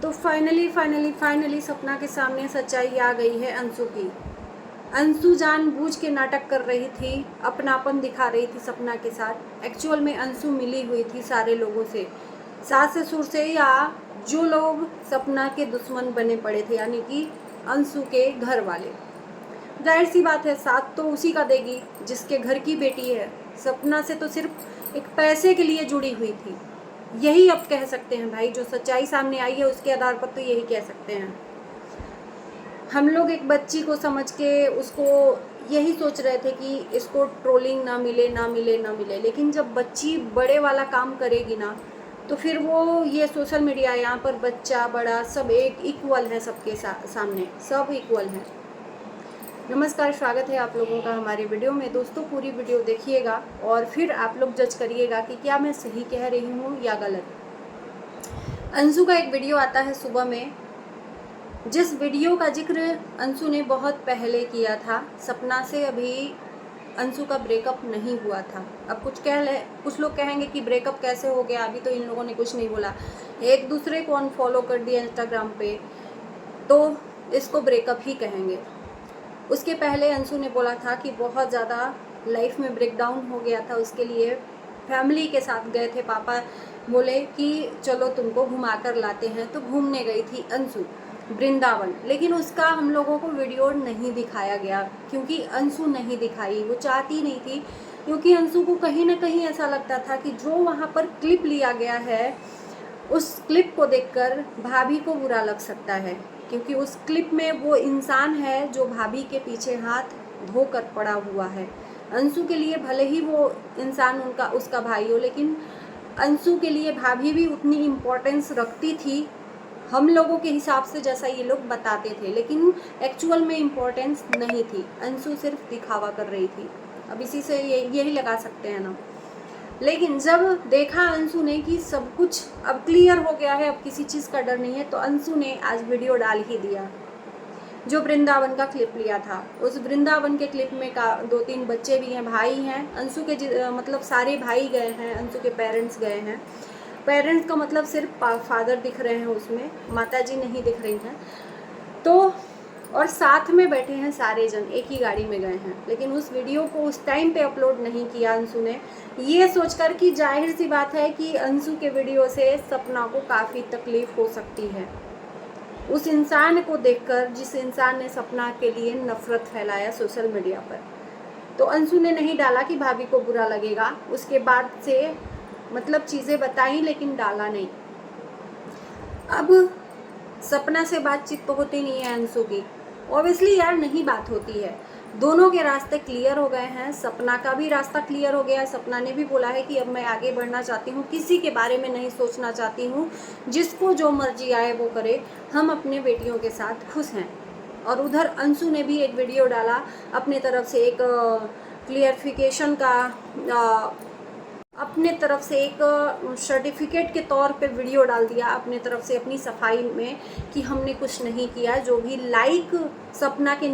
तो फाइनली सपना के सामने सच्चाई आ गई है अंशु की। अंशु जानबूझ के नाटक कर रही थी, अपनापन दिखा रही थी सपना के साथ। एक्चुअल में अंशु मिली हुई थी सारे लोगों से, सास ससुर से, या जो लोग सपना के दुश्मन बने पड़े थे, यानी कि अंशु के घर वाले। जाहिर सी बात है, साथ तो उसी का देगी जिसके घर की बेटी है। सपना से तो सिर्फ एक पैसे के लिए जुड़ी हुई थी, यही अब कह सकते हैं भाई। जो सच्चाई सामने आई है उसके आधार पर तो यही कह सकते हैं। हम लोग एक बच्ची को समझ के उसको यही सोच रहे थे कि इसको ट्रोलिंग ना मिले, लेकिन जब बच्ची बड़े वाला काम करेगी ना, तो फिर वो ये सोशल मीडिया, यहाँ पर बच्चा बड़ा सब एक इक्वल है, सबके सामने सब इक्वल है। नमस्कार, स्वागत है आप लोगों का हमारे वीडियो में। दोस्तों, पूरी वीडियो देखिएगा और फिर आप लोग जज करिएगा कि क्या मैं सही कह रही हूँ या गलत। अंशु का एक वीडियो आता है सुबह में, जिस वीडियो का जिक्र अंशु ने बहुत पहले किया था। सपना से अभी अंशु का ब्रेकअप नहीं हुआ था। अब कुछ लोग कहेंगे कि ब्रेकअप कैसे हो गया, अभी तो इन लोगों ने कुछ नहीं बोला, एक दूसरे को अनफॉलो कर दिया इंस्टाग्राम पे, तो इसको ब्रेकअप ही कहेंगे। उसके पहले अंशु ने बोला था कि बहुत ज़्यादा लाइफ में ब्रेकडाउन हो गया था, उसके लिए फैमिली के साथ गए थे। पापा बोले कि चलो तुमको घुमा कर लाते हैं, तो घूमने गई थी अंशु वृंदावन। लेकिन उसका हम लोगों को वीडियो नहीं दिखाया गया, क्योंकि अंशु नहीं दिखाई, वो चाहती नहीं थी। क्योंकि अंशु को कहीं ना कहीं ऐसा लगता था कि जो वहाँ पर क्लिप लिया गया है, उस क्लिप को देखकर भाभी को बुरा लग सकता है, क्योंकि उस क्लिप में वो इंसान है जो भाभी के पीछे हाथ धोकर पड़ा हुआ है। अंशु के लिए भले ही वो इंसान उसका भाई हो, लेकिन अंशु के लिए भाभी भी उतनी इम्पोर्टेंस रखती थी हम लोगों के हिसाब से, जैसा ये लोग बताते थे। लेकिन एक्चुअल में इम्पोर्टेंस नहीं थी, अंशु सिर्फ दिखावा कर रही थी। अब इसी से यही लगा सकते हैं ना। लेकिन जब देखा अंशु ने कि सब कुछ अब क्लियर हो गया है, अब किसी चीज़ का डर नहीं है, तो अंशु ने आज वीडियो डाल ही दिया। जो वृंदावन का क्लिप लिया था, उस वृंदावन के क्लिप में 2-3 बच्चे भी हैं, भाई हैं अंशु के, मतलब सारे भाई गए हैं, अंशु के पेरेंट्स गए हैं। पेरेंट्स का मतलब सिर्फ फादर दिख रहे हैं उसमें, माताजी नहीं दिख रही हैं। तो और साथ में बैठे हैं सारे जन, एक ही गाड़ी में गए हैं। लेकिन उस वीडियो को उस टाइम पे अपलोड नहीं किया अंशु ने, ये सोचकर कि जाहिर सी बात है कि अंशु के वीडियो से सपना को काफ़ी तकलीफ हो सकती है, उस इंसान को देखकर जिस इंसान ने सपना के लिए नफरत फैलाया सोशल मीडिया पर। तो अंशु ने नहीं डाला कि भाभी को बुरा लगेगा, उसके बाद से मतलब चीज़ें बताई, लेकिन डाला नहीं। अब सपना से बातचीत तो होती नहीं है अंशु की, ऑब्वियसली यार नहीं बात होती है। दोनों के रास्ते क्लियर हो गए हैं, सपना का भी रास्ता क्लियर हो गया है। सपना ने भी बोला है कि अब मैं आगे बढ़ना चाहती हूँ, किसी के बारे में नहीं सोचना चाहती हूँ, जिसको जो मर्जी आए वो करे, हम अपने बेटियों के साथ खुश हैं। और उधर अंशु ने भी एक वीडियो डाला अपने तरफ से, एक क्लियरिफिकेशन का, अपने तरफ से एक सर्टिफिकेट के तौर पे वीडियो डाल दिया अपने तरफ से, अपनी सफाई में, कि हमने कुछ नहीं किया। जो भी लाइक सपना के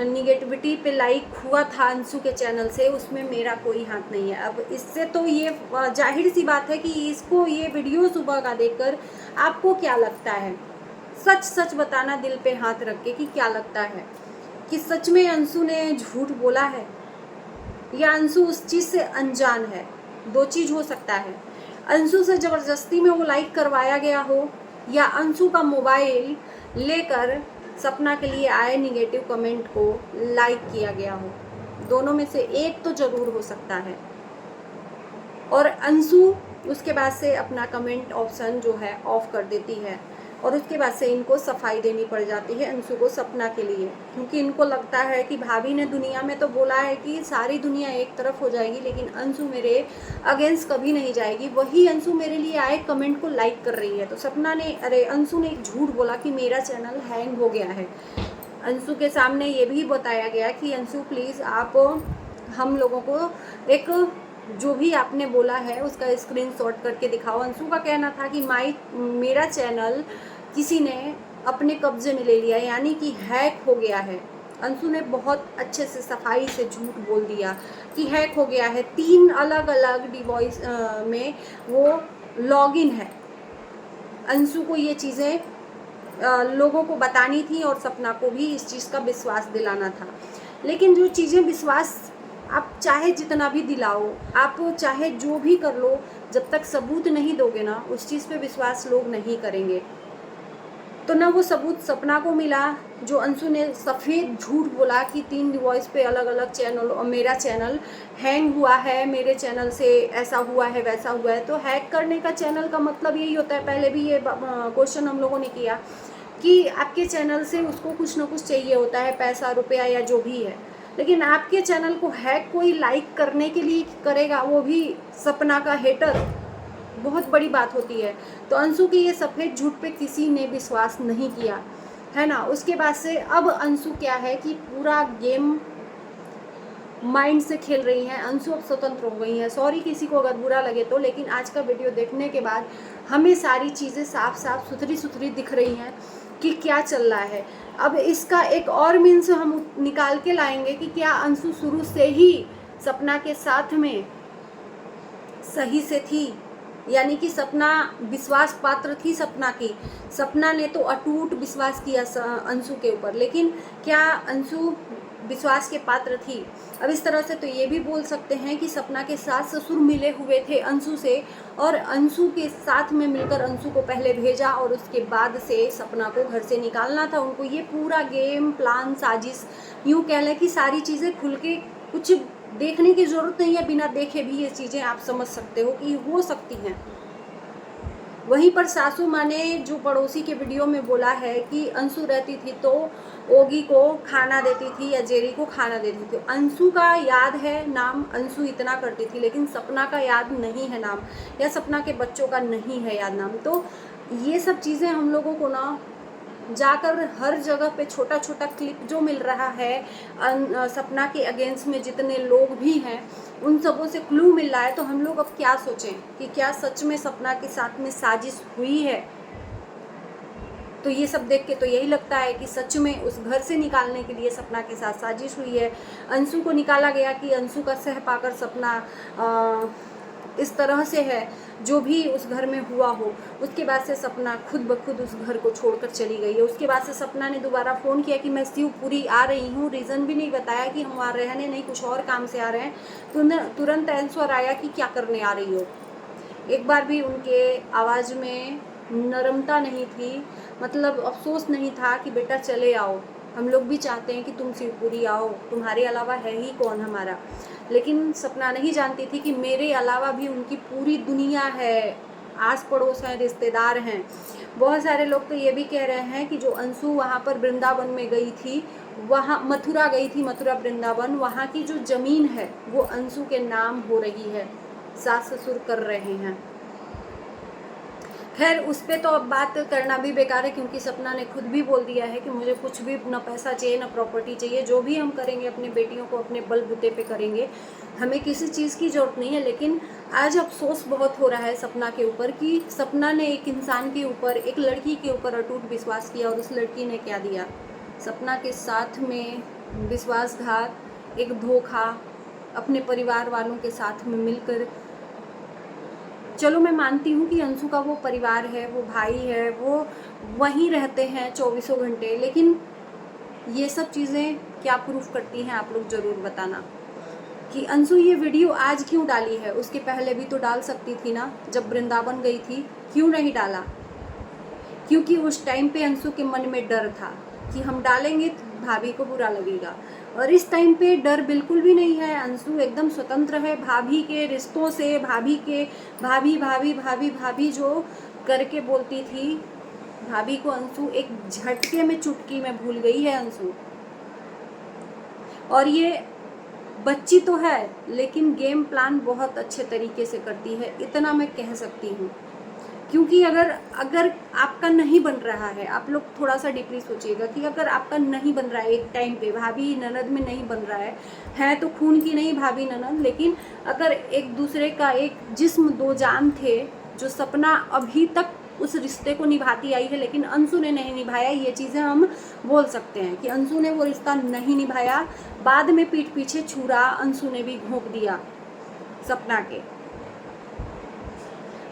निगेटिविटी पे लाइक हुआ था अंशु के चैनल से, उसमें मेरा कोई हाथ नहीं है। अब इससे तो ये जाहिर सी बात है कि इसको ये वीडियो सुबह का देखकर आपको क्या लगता है? सच सच बताना दिल पे हाथ रख के, कि क्या लगता है कि सच में अंशु ने झूठ बोला है या अंशु उस चीज़ से अनजान है? दो चीज़ हो सकता है, अंशु से ज़बरदस्ती में वो लाइक करवाया गया हो, या अंशु का मोबाइल लेकर सपना के लिए आए निगेटिव कमेंट को लाइक किया गया हो। दोनों में से एक तो ज़रूर हो सकता है। और अंशु उसके बाद से अपना कमेंट ऑप्शन जो है ऑफ कर देती है, और उसके बाद से इनको सफाई देनी पड़ जाती है अंशु को सपना के लिए, क्योंकि इनको लगता है कि भाभी ने दुनिया में तो बोला है कि सारी दुनिया एक तरफ हो जाएगी, लेकिन अंशु मेरे अगेंस्ट कभी नहीं जाएगी। वही अंशु मेरे लिए आए कमेंट को लाइक कर रही है। तो अंशु ने एक झूठ बोला कि मेरा चैनल हैंग हो गया है। अंशु के सामने ये भी बताया गया कि अंशु प्लीज़ आप हम लोगों को एक जो भी आपने बोला है उसका स्क्रीनशॉट करके दिखाओ। अंशु का कहना था कि मेरा चैनल किसी ने अपने कब्जे में ले लिया, यानी कि हैक हो गया है। अंशु ने बहुत अच्छे से सफाई से झूठ बोल दिया कि हैक हो गया है। 3 अलग अलग डिवाइस में वो लॉगिन है, अंशु को ये चीज़ें लोगों को बतानी थी और सपना को भी इस चीज़ का विश्वास दिलाना था। लेकिन जो चीज़ें विश्वास आप चाहे जितना भी दिलाओ, आप चाहे जो भी कर लो, जब तक सबूत नहीं दोगे ना, उस चीज़ पे विश्वास लोग नहीं करेंगे। तो ना वो सबूत सपना को मिला, जो अंशु ने सफ़ेद झूठ बोला कि 3 डिवॉइस पे अलग अलग चैनल और मेरा चैनल हैंग हुआ है, मेरे चैनल से ऐसा हुआ है वैसा हुआ है। तो हैक करने का चैनल का मतलब यही होता है, पहले भी ये क्वेश्चन हम लोगों ने किया कि आपके चैनल से उसको कुछ ना कुछ चाहिए होता है, पैसा रुपया या जो भी है। लेकिन आपके चैनल को हैक कोई लाइक करने के लिए करेगा, वो भी सपना का हेटर, बहुत बड़ी बात होती है। तो अंशु की ये सफ़ेद झूठ पे किसी ने विश्वास नहीं किया, है ना। उसके बाद से अब अंशु क्या है कि पूरा गेम माइंड से खेल रही हैं। अंशु अब स्वतंत्र हो गई हैं। सॉरी किसी को अगर बुरा लगे तो, लेकिन आज का वीडियो देखने के बाद हमें सारी चीज़ें साफ साफ सुथरी सुथरी दिख रही हैं कि क्या चल रहा है। अब इसका एक और मीन्स हम निकाल के लाएंगे कि क्या अंशु शुरू से ही सपना के साथ में सही से थी, यानी कि सपना विश्वास पात्र थी सपना की। सपना ने तो अटूट विश्वास किया अंशु के ऊपर, लेकिन क्या अंशु विश्वास के पात्र थी। अब इस तरह से तो ये भी बोल सकते हैं कि सपना के सास ससुर मिले हुए थे अंशु से, और अंशु के साथ में मिलकर अंशु को पहले भेजा और उसके बाद से सपना को घर से निकालना था उनको। ये पूरा गेम प्लान साजिश, यूँ कह लें कि सारी चीज़ें खुल के कुछ देखने की ज़रूरत नहीं है, बिना देखे भी ये चीज़ें आप समझ सकते हो कि हो सकती हैं। वहीं पर सासू माँ ने जो पड़ोसी के वीडियो में बोला है कि अंशु रहती थी तो ओगी को खाना देती थी या जेरी को खाना देती थी। अंशु का याद है नाम, अंशु इतना करती थी, लेकिन सपना का याद नहीं है नाम, या सपना के बच्चों का नहीं है याद नाम। तो ये सब चीज़ें हम लोगों को ना जाकर हर जगह पे छोटा छोटा क्लिप जो मिल रहा है सपना के अगेंस्ट में जितने लोग भी हैं उन सबों से क्लू मिल रहा है। तो हम लोग अब क्या सोचें कि क्या सच में सपना के साथ में साजिश हुई है। तो ये सब देख के तो यही लगता है कि सच में उस घर से निकालने के लिए सपना के साथ साजिश हुई है। अंशु को निकाला गया कि अंशु का सह पाकर सपना इस तरह से है, जो भी उस घर में हुआ हो। उसके बाद से सपना खुद ब खुद उस घर को छोड़कर चली गई है। उसके बाद से सपना ने दोबारा फ़ोन किया कि मैं शिवपुरी आ रही हूँ, रीज़न भी नहीं बताया कि हम वहाँ रहने नहीं, कुछ और काम से आ रहे हैं। तो तुरंत आंसर आया कि क्या करने आ रही हो। एक बार भी उनके आवाज़ में नरमता नहीं थी, मतलब अफसोस नहीं था कि बेटा चले आओ, हम लोग भी चाहते हैं कि तुम शिवपुरी आओ, तुम्हारे अलावा है ही कौन हमारा। लेकिन सपना नहीं जानती थी कि मेरे अलावा भी उनकी पूरी दुनिया है, आस पड़ोस हैं, रिश्तेदार हैं। बहुत सारे लोग तो ये भी कह रहे हैं कि जो अंशु वहाँ पर वृंदावन में गई थी, वहाँ मथुरा गई थी, मथुरा वृंदावन, वहाँ की जो ज़मीन है वो अंशु के नाम हो रही है, सास ससुर कर रहे हैं। खैर उस पर तो अब बात करना भी बेकार है, क्योंकि सपना ने खुद भी बोल दिया है कि मुझे कुछ भी ना पैसा चाहिए ना प्रॉपर्टी चाहिए, जो भी हम करेंगे अपनी बेटियों को अपने बलबूते पे करेंगे, हमें किसी चीज़ की ज़रूरत नहीं है। लेकिन आज अफसोस बहुत हो रहा है सपना के ऊपर कि सपना ने एक इंसान के ऊपर, एक लड़की के ऊपर अटूट विश्वास किया, और उस लड़की ने क्या दिया सपना के साथ में, विश्वासघात, एक धोखा, अपने परिवार वालों के साथ में मिलकर। चलो मैं मानती हूँ कि अंशु का वो परिवार है, वो भाई है, वो वहीं रहते हैं 24 घंटे, लेकिन ये सब चीज़ें क्या प्रूफ करती हैं आप लोग ज़रूर बताना कि अंशु ये वीडियो आज क्यों डाली है। उसके पहले भी तो डाल सकती थी ना, जब वृंदावन गई थी, क्यों नहीं डाला। क्योंकि उस टाइम पे अंशु के मन में डर था कि हम डालेंगे तो भाभी को बुरा लगेगा, और इस टाइम पे डर बिल्कुल भी नहीं है। अंशु एकदम स्वतंत्र है भाभी के रिश्तों से, भाभी के भाभी भाभी भाभी भाभी जो करके बोलती थी, भाभी को अंशु एक झटके में, चुटकी में भूल गई है अंशु। और ये बच्ची तो है लेकिन गेम प्लान बहुत अच्छे तरीके से करती है, इतना मैं कह सकती हूँ। क्योंकि अगर आपका नहीं बन रहा है, आप लोग थोड़ा सा डीपली सोचिएगा कि अगर आपका नहीं बन रहा है एक टाइम पे, भाभी ननद में नहीं बन रहा है तो खून की नहीं भाभी ननद, लेकिन अगर एक दूसरे का एक जिस्म दो जान थे, जो सपना अभी तक उस रिश्ते को निभाती आई है लेकिन अंशु ने नहीं निभाया, ये चीज़ें हम बोल सकते हैं कि अंशु ने वो रिश्ता नहीं निभाया। बाद में पीठ पीछे छुरा अंशु ने भी घोंप दिया सपना के,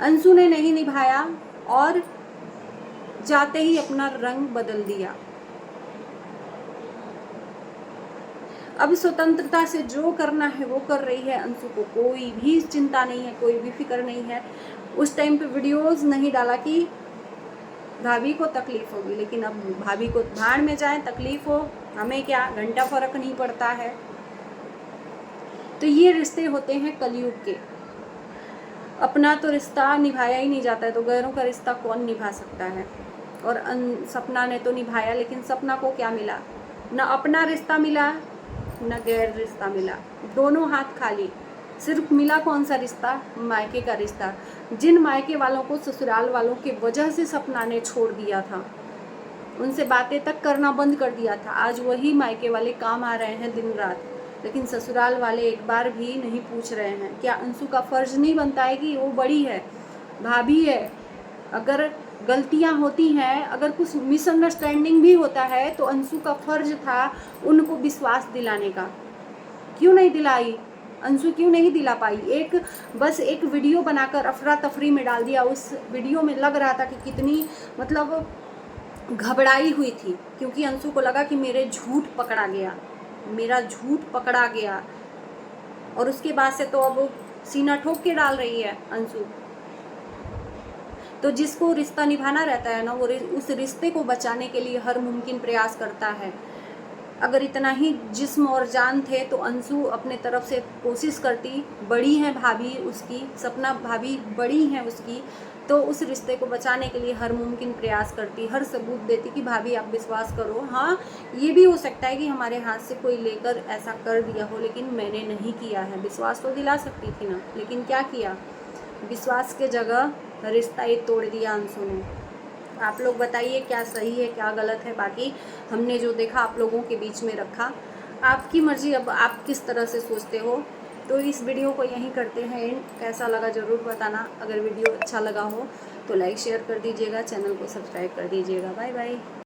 अंशु ने नहीं निभाया। और जाते ही अपना रंग बदल दिया। अब स्वतंत्रता से जो करना है वो कर रही है। अंशु को कोई भी चिंता नहीं है, कोई भी फिक्र नहीं है। उस टाइम पे वीडियोस नहीं डाला कि भाभी को तकलीफ होगी, लेकिन अब भाभी को भाड़ में जाए, तकलीफ हो, हमें क्या, घंटा फर्क नहीं पड़ता है। तो ये रिश्ते होते हैं कलयुग के। अपना तो रिश्ता निभाया ही नहीं जाता है, तो गैरों का रिश्ता कौन निभा सकता है। और सपना ने तो निभाया, लेकिन सपना को क्या मिला, न अपना रिश्ता मिला न गैर रिश्ता मिला, दोनों हाथ खाली। सिर्फ मिला कौन सा रिश्ता, मायके का रिश्ता। जिन मायके वालों को ससुराल वालों की वजह से सपना ने छोड़ दिया था, उनसे बातें तक करना बंद कर दिया था, आज वही मायके वाले काम आ रहे हैं दिन रात। लेकिन ससुराल वाले एक बार भी नहीं पूछ रहे हैं। क्या अंशु का फर्ज नहीं बनता है कि वो बड़ी है, भाभी है, अगर गलतियां होती हैं, अगर कुछ मिसअंडरस्टैंडिंग भी होता है, तो अंशु का फर्ज था उनको विश्वास दिलाने का। क्यों नहीं दिलाई अंशु, क्यों नहीं दिला पाई। बस एक वीडियो बनाकर अफरा तफरी में डाल दिया। उस वीडियो में लग रहा था कि कितनी मतलब घबराई हुई थी, क्योंकि अंशु को लगा कि मेरा झूठ पकड़ा गया। और उसके बाद से तो अब सीना ठोक के डाल रही है अंशु। तो जिसको रिश्ता निभाना रहता है ना, वो उस रिश्ते को बचाने के लिए हर मुमकिन प्रयास करता है। अगर इतना ही जिस्म और जान थे तो अंशु अपने तरफ से कोशिश करती। बड़ी हैं भाभी उसकी, सपना भाभी बड़ी हैं उसकी, तो उस रिश्ते को बचाने के लिए हर मुमकिन प्रयास करती, हर सबूत देती कि भाभी आप विश्वास करो। हाँ, ये भी हो सकता है कि हमारे हाथ से कोई लेकर ऐसा कर दिया हो, लेकिन मैंने नहीं किया है। विश्वास तो दिला सकती थी ना, लेकिन क्या किया, विश्वास के जगह रिश्ता ही तोड़ दिया अंशु ने। आप लोग बताइए क्या सही है क्या गलत है। बाकी हमने जो देखा आप लोगों के बीच में रखा, आपकी मर्जी, अब आप किस तरह से सोचते हो। तो इस वीडियो को यहीं करते हैं एंड। कैसा लगा ज़रूर बताना। अगर वीडियो अच्छा लगा हो तो लाइक शेयर कर दीजिएगा, चैनल को सब्सक्राइब कर दीजिएगा। Bye bye.